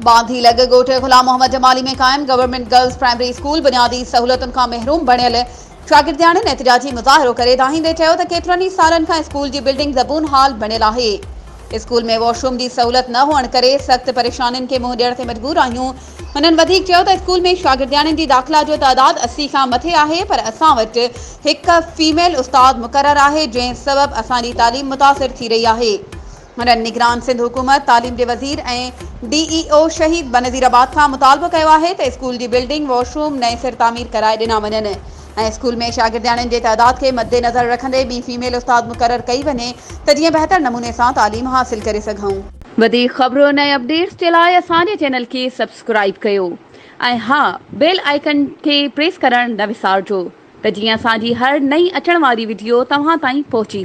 बांधी लग ॻोठ गुलाम मोहम्मद जमाली में क़ाइम गवर्नमेंट गर्ल्स प्राइमरी स्कूल बुनियादी सहूलियतुनि खां महरूम बणियल शागिर्दियाणियुनि एहतिजाजी मुज़ाहिरो करे दाहींदे चयो त केतिरनि ई सालनि खां स्कूल जी बिल्डिंग ज़बून हाल बणियल आहे। स्कूल में वॉशरूम की सहूलियत न हुअण करे सख्त परेशानियुनि खे मुंहुं ॾियण ते मजबूर आहियूं। हुननि वधीक चयो त स्कूल में शागिर्दियाणियुनि जी दाख़िला जो तादाद 80 खां मथे आहे, पर असां वटि हिक फीमेल उस्ताद मुक़रर आहे, जंहिं सबबि असांजी तालीम मुतासिर थी रही आहे। हुननि निगरान सिंध हुकूमत, तालीम के वज़ीर ऐं DEO शहीद बनज़ीराबाद खां मुतालबो कयो आहे त स्कूल जी बिल्डिंग वॉशरूम नए सिर तामीर कराए ॾिना वञनि ऐं स्कूल में शागिर्दियाणियुनि जे तइदाद खे मद्देनज़र रखंदे ॿी फीमेल उस्ताद मुक़रर कई वञे त जीअं बहितर नमूने सां तालीम हासिल करे सघूं। वधीक ख़बरूं ऐं अपडेट्स जे लाइ असांजे चैनल खे सब्सक्राइब कयो ऐं हा, बेल आइकन खे प्रेस करणु न विसारिजो त जीअं असांजी हर नई अचण वारी वीडियो तव्हां ताईं पहुची सघे।